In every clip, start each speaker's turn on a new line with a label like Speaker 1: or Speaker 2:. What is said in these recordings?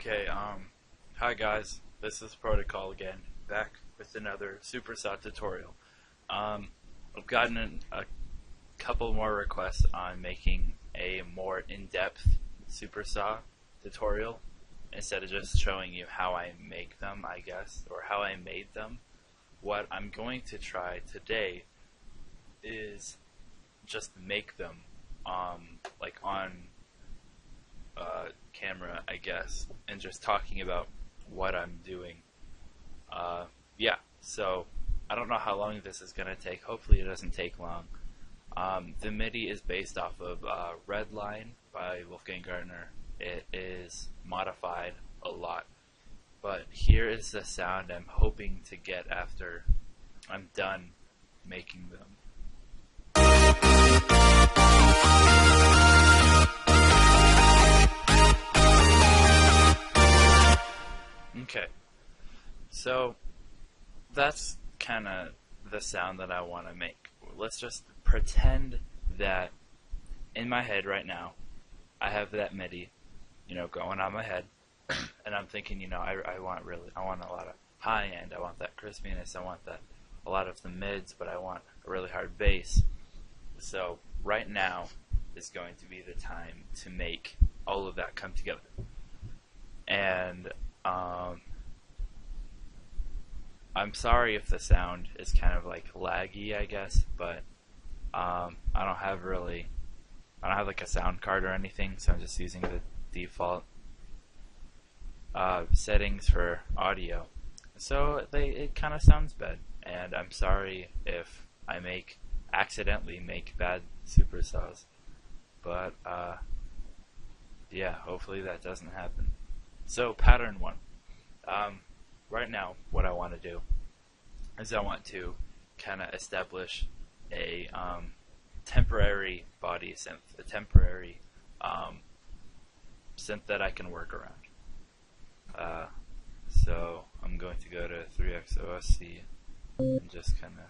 Speaker 1: Okay, hi guys, this is Protocol again, back with another supersaw tutorial. I've gotten a couple more requests on making a more in-depth supersaw tutorial instead of just showing you how I make them, I guess, or how I made them. What I'm going to try today is just make them, like on camera, I guess, and just talking about what I'm doing. Yeah, so I don't know how long this is going to take. Hopefully it doesn't take long. The MIDI is based off of Red Line by Wolfgang Gartner. It is modified a lot, but here is the sound I'm hoping to get after I'm done making them. Okay, so that's kind of the sound that I want to make. Let's just pretend that in my head right now I have that MIDI, going on my head, and I'm thinking, I want a lot of high end, I want that crispiness, I want that a lot of the mids, but I want a really hard bass. So right now is going to be the time to make all of that come together. And I'm sorry if the sound is kind of like laggy, I guess, but I don't have like a sound card or anything, so I'm just using the default settings for audio. So it kind of sounds bad, and I'm sorry if I accidentally make bad supersaws, but yeah, hopefully that doesn't happen. So pattern 1. Right now, what I want to do is I want to kind of establish a temporary body synth, a temporary synth that I can work around. So I'm going to go to 3XOSC and just kind of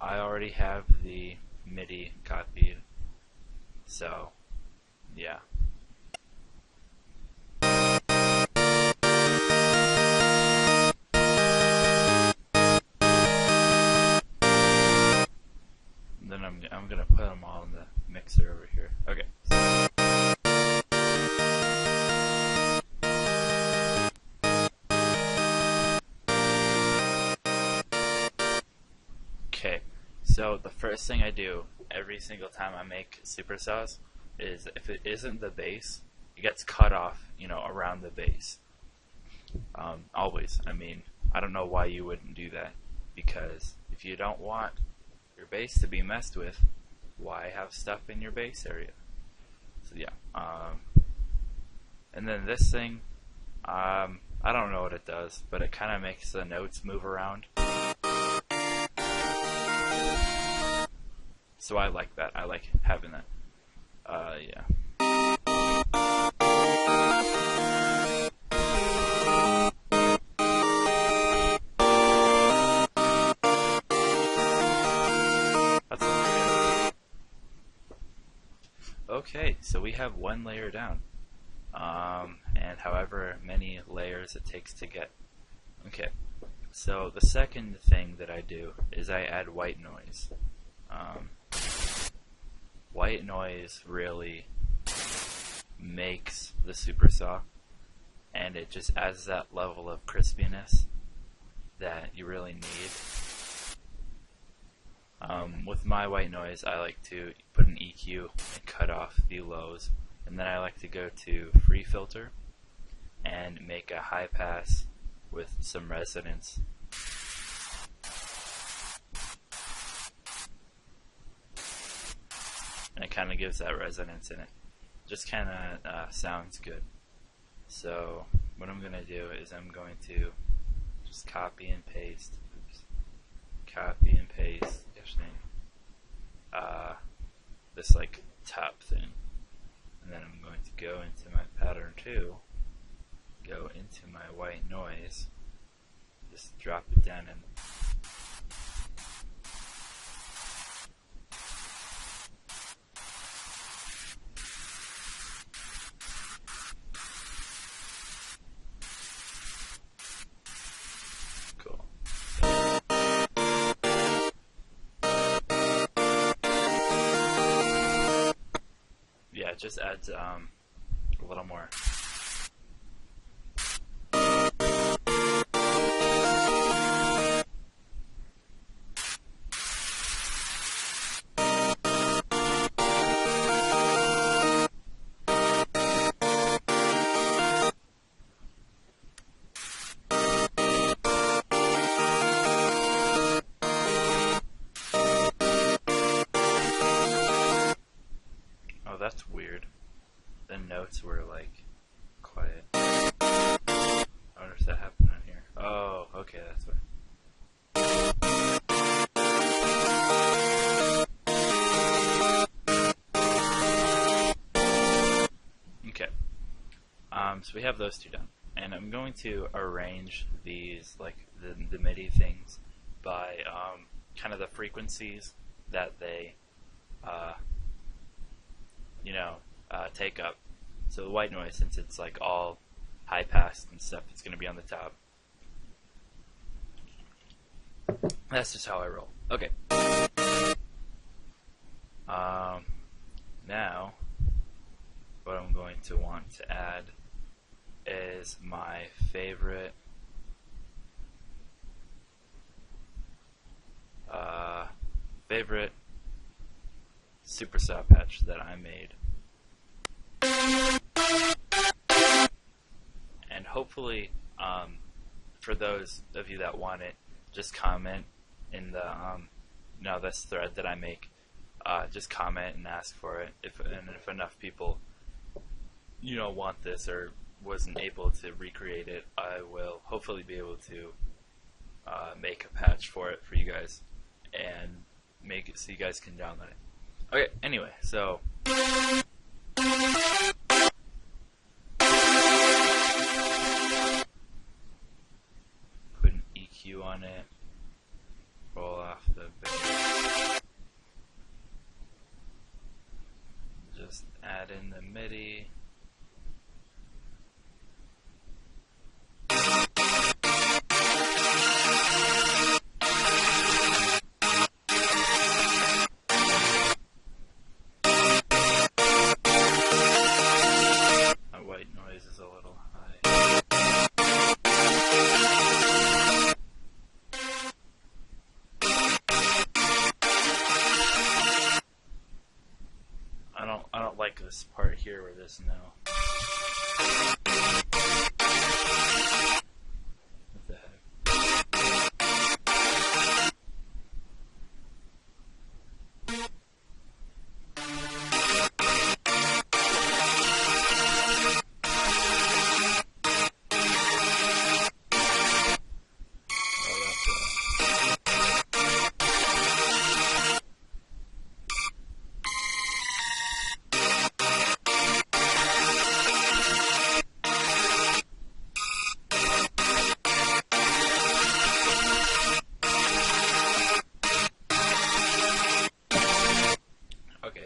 Speaker 1: I already have the MIDI copied, so yeah. Then I'm gonna put them all in the mixer over here. Okay. Okay. So the first thing I do every single time I make supersaws is, if it isn't the bass, it gets cut off, around the bass. Always. I mean, I don't know why you wouldn't do that, because if you don't want your bass to be messed with, why have stuff in your bass area? So yeah. And then this thing, I don't know what it does, but it kind of makes the notes move around. So I like that. I like having that. Yeah. That's good. Okay, so we have one layer down. And however many layers it takes to get. Okay, so the second thing that I do is I add white noise. White noise really makes the supersaw, and it just adds that level of crispiness that you really need. With my white noise, I like to put an EQ and cut off the lows, and then I like to go to free filter and make a high pass with some resonance. And it kind of gives that resonance in it. Just kind of sounds good. So what I'm going to do is I'm going to just copy and paste. Oops. Copy and paste this like top thing. And then I'm going to go into my pattern 2, go into my white noise, just drop it down and just adds a little more. Oh, that's weird. The notes were like quiet. I wonder if that happened on here. Oh, okay, that's why. Okay. So we have those two done, and I'm going to arrange these, like the MIDI things, by kind of the frequencies that they, take up. So the white noise, since it's like all high pass and stuff, it's going to be on the top. That's just how I roll. Okay. Now, what I'm going to want to add is my favorite supersaw patch that I made, and hopefully, for those of you that want it, just comment in the this thread that I make. Just comment and ask for it. If enough people want this or wasn't able to recreate it, I will hopefully be able to make a patch for it for you guys and make it so you guys can download it. Okay, anyway, so put an EQ on it, roll off the bass, just add in the MIDI. I don't like this part here where this no. What the heck?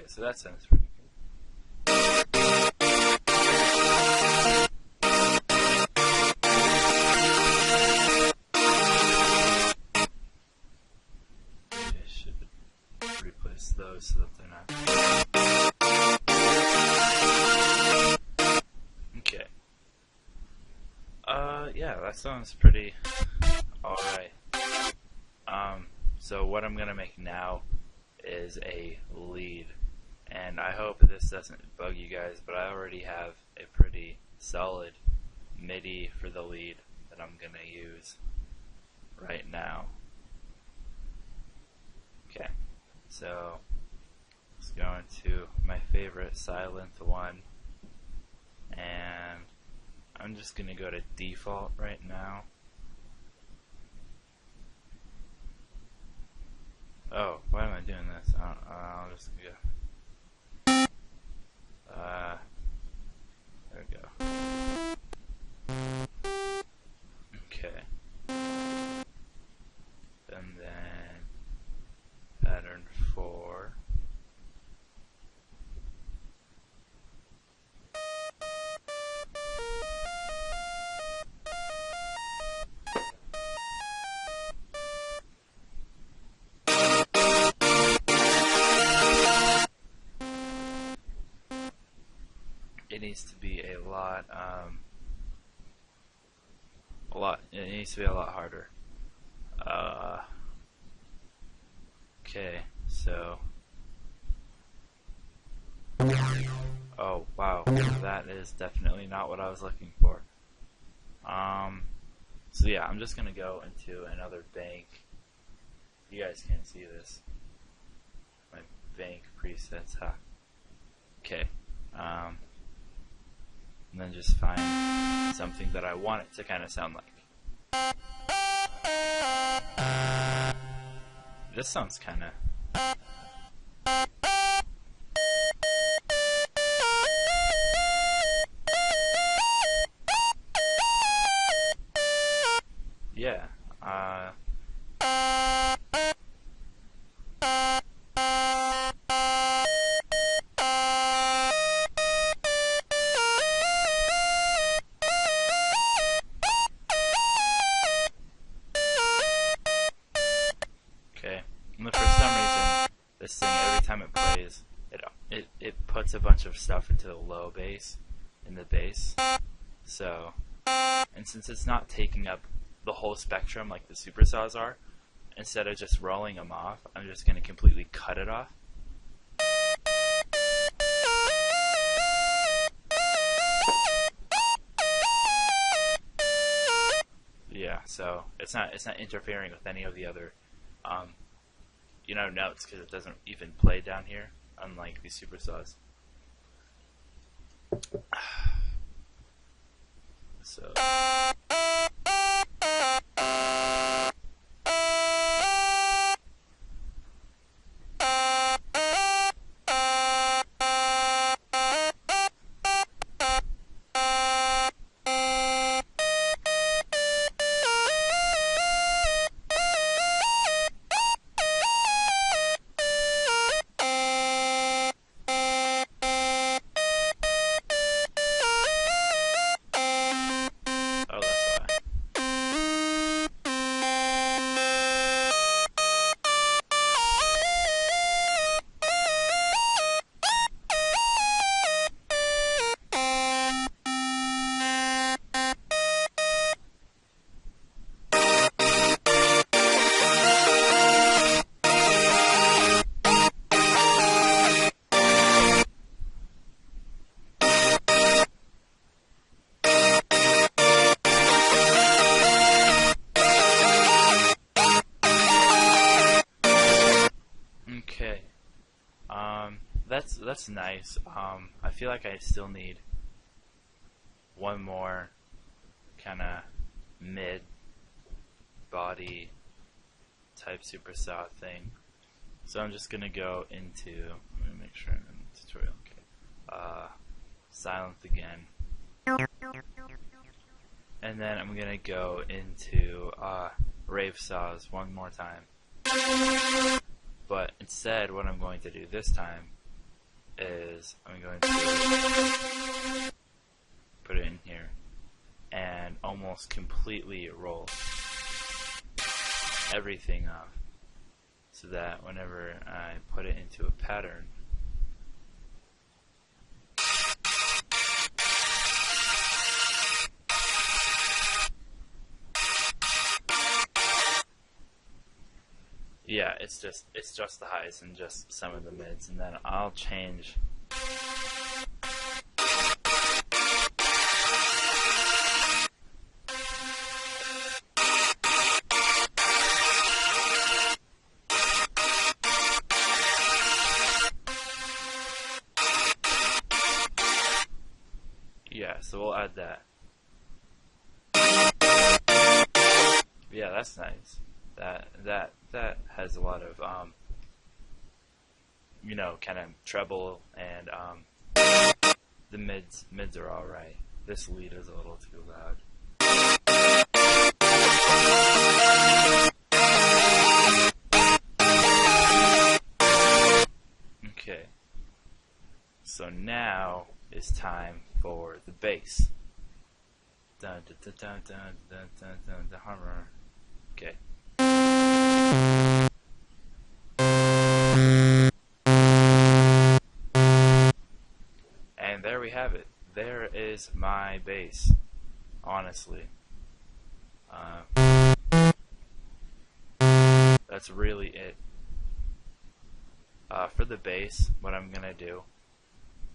Speaker 1: So that sounds pretty good. Maybe I should replace those so that they're not. Okay. Yeah, that sounds pretty alright. So what I'm gonna make now is a lead. And I hope this doesn't bug you guys, but I already have a pretty solid MIDI for the lead that I'm going to use right now. Okay, so let's go into my favorite silent one, and I'm just going to go to default right now. Oh, why am I doing this? I'll just go. There we go. Okay. And then pattern 4. needs to be it needs to be a lot harder. Okay, so, oh wow, that is definitely not what I was looking for. So yeah, I'm just gonna go into another bank. You guys can't see this. My bank presets, huh? Okay. And then just find something that I want it to kind of sound like. This sounds kind of... Yeah. Okay. And for some reason, this thing, every time it plays, it puts a bunch of stuff into the low bass, in the bass. So, and since it's not taking up the whole spectrum like the supersaws are, instead of just rolling them off, I'm just going to completely cut it off. Yeah, so it's not interfering with any of the other notes, because it doesn't even play down here, unlike the supersaws. So okay, that's nice. I feel like I still need one more kind of mid body type supersaw thing. So I'm just gonna go into, let me make sure I'm in the tutorial. Okay. Silence again. And then I'm gonna go into rave saws one more time. But instead, what I'm going to do this time is I'm going to put it in here and almost completely roll everything off, so that whenever I put it into a pattern, yeah, it's just the highs and just some of the mids, and then I'll change. Yeah, so we'll add that. Yeah, that's nice. That has a lot of kind of treble, and the mids are all right. This lead is a little too loud. Okay. So now it's time for the bass. Dun dun dun dun dun dun dun dun, the hammer. Okay. And there we have it. there is my bass, honestly. That's really it. For the bass, what I'm gonna do,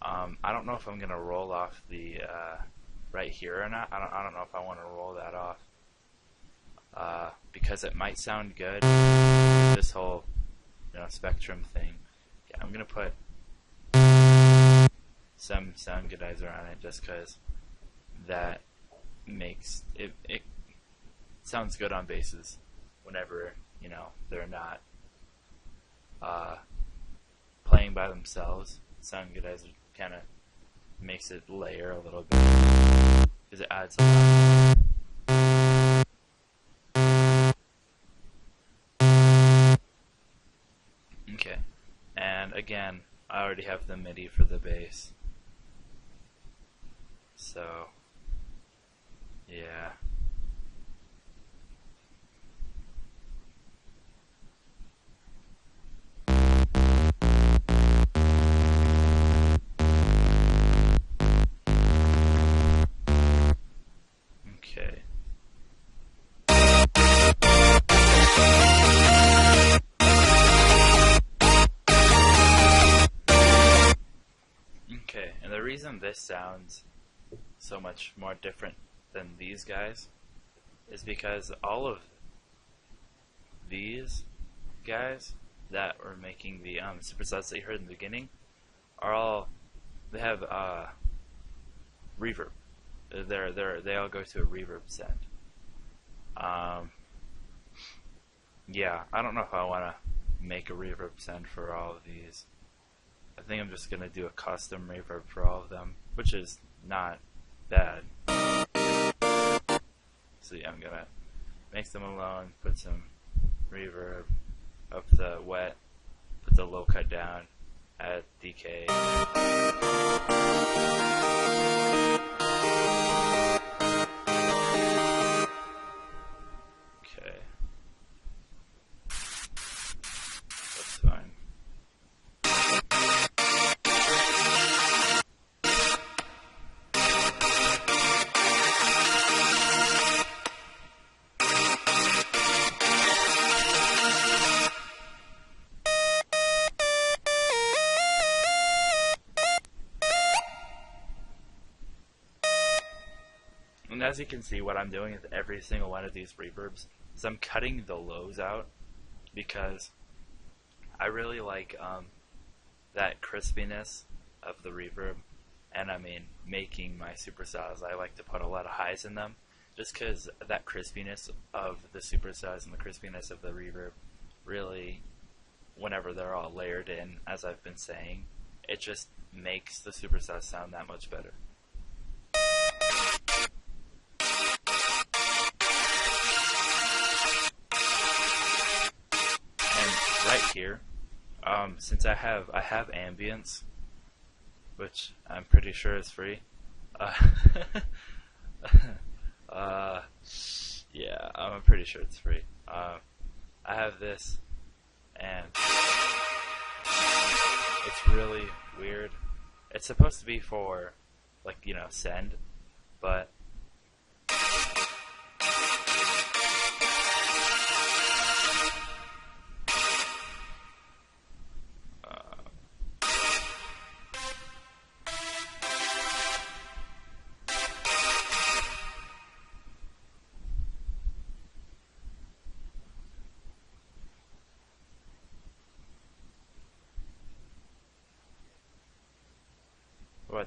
Speaker 1: I don't know if I'm gonna roll off the right here or not. I don't know if I want to roll that off because it might sound good. This whole spectrum thing. Yeah, I'm gonna put some sound goodizer on it just because that makes it sounds good on basses whenever they're not playing by themselves. Sound goodizer kind of makes it layer a little bit because it adds a lot. Okay, and again, I already have the MIDI for the bass, so yeah. Okay. Okay, and the reason this sounds so much more different than these guys is because all of these guys that were making the supersaws that you heard in the beginning are all, they have reverb. They all go to a reverb send. Yeah, I don't know if I want to make a reverb send for all of these. I think I'm just gonna do a custom reverb for all of them, which is not bad. So yeah, I'm gonna make them alone, put some reverb up the wet, put the low cut down, add decay. Okay. That's fine. And as you can see, what I'm doing with every single one of these reverbs is I'm cutting the lows out because I really like that crispiness of the reverb, and I mean, making my supersaws, I like to put a lot of highs in them, just because that crispiness of the supersaws and the crispiness of the reverb really, whenever they're all layered in, as I've been saying, it just makes the supersaws sound that much better. And right here, since I have ambience, which I'm pretty sure is free. Uh, yeah, I'm pretty sure it's free. I have this, and it's really weird. It's supposed to be for, like, send, but what?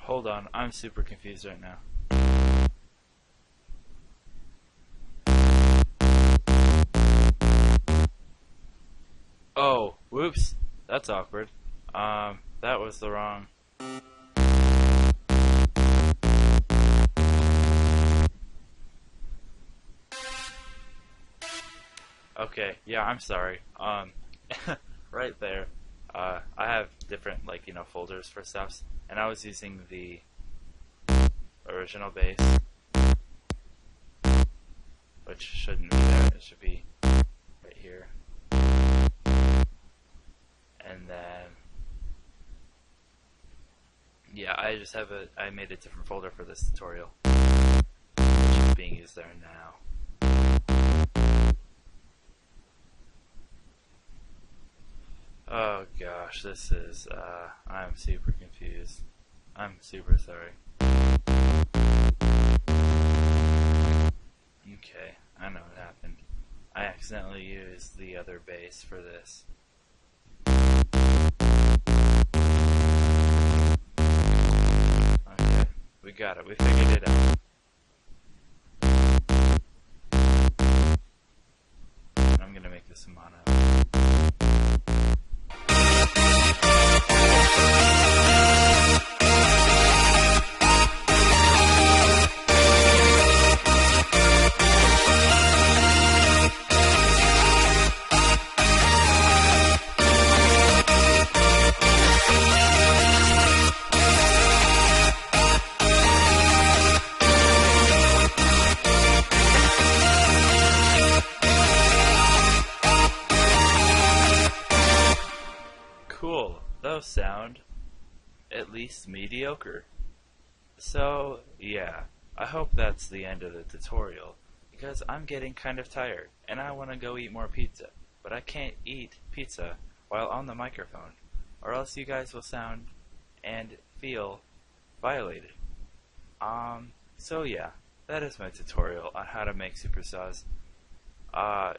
Speaker 1: Hold on, I'm super confused right now. Oh, whoops, that's awkward. That was the wrong. Okay, yeah, I'm sorry. Right there, I have different, like, folders for stuffs, and I was using the original bass, which shouldn't be there, it should be right here. And then, yeah, I made a different folder for this tutorial, which is being used there now. Oh gosh, this is, I'm super confused. I'm super sorry. Okay, I know what happened. I accidentally used the other bass for this. Okay, we got it. We figured it out. I'm gonna make this a mono. Cool. Those sound at least mediocre. So, yeah, I hope that's the end of the tutorial, because I'm getting kind of tired, and I want to go eat more pizza, but I can't eat pizza while on the microphone, or else you guys will sound and feel violated. So yeah, that is my tutorial on how to make supersaws.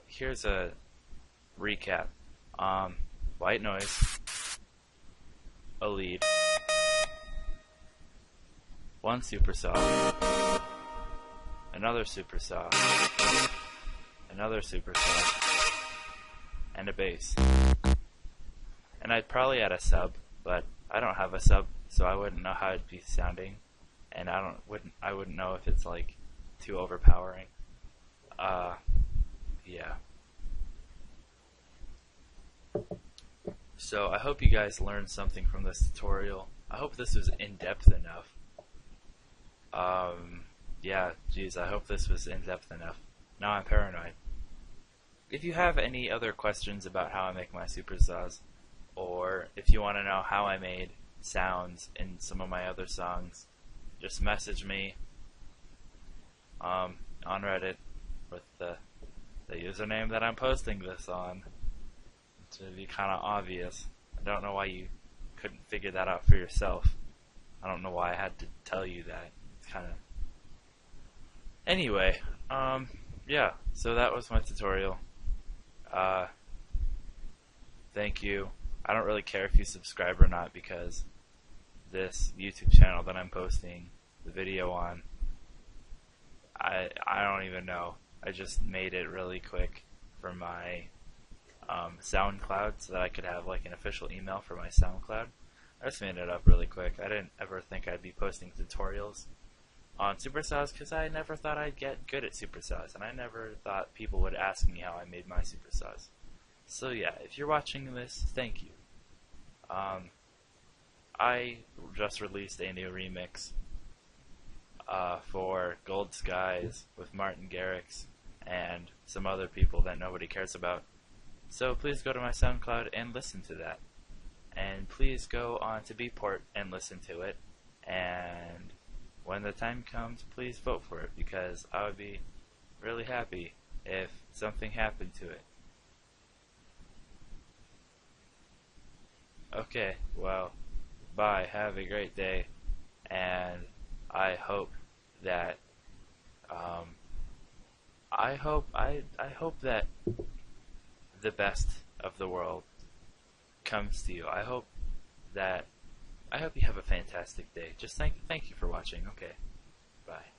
Speaker 1: Here's a recap. White noise, a lead, one supersaw, another supersaw, another supersaw, and a bass. And I'd probably add a sub, but I don't have a sub, so I wouldn't know how it'd be sounding, and I wouldn't know if it's like too overpowering. Yeah. So I hope you guys learned something from this tutorial. I hope this was in-depth enough. Yeah, geez, I hope this was in-depth enough. Now I'm paranoid. If you have any other questions about how I make my supersaws, or if you want to know how I made sounds in some of my other songs, just message me on Reddit with the username that I'm posting this on. To be kind of obvious. I don't know why you couldn't figure that out for yourself. I don't know why I had to tell you that. It's kind of... Anyway, yeah, so that was my tutorial. Thank you. I don't really care if you subscribe or not, because this YouTube channel that I'm posting the video on, I don't even know. I just made it really quick for my SoundCloud, so that I could have like an official email for my SoundCloud. I just made it up really quick. I didn't ever think I'd be posting tutorials on supersaws, because I never thought I'd get good at supersaws, and I never thought people would ask me how I made my supersaws. So yeah, if you're watching this, thank you. I just released a new remix for Gold Skies with Martin Garrix and some other people that nobody cares about. So please go to my SoundCloud and listen to that. And please go on to Beatport and listen to it. And when the time comes, please vote for it, because I would be really happy if something happened to it. Okay, well, bye. Have a great day. And I hope that I hope that the best of the world comes to you. I hope you have a fantastic day. Just thank you for watching. Okay. Bye.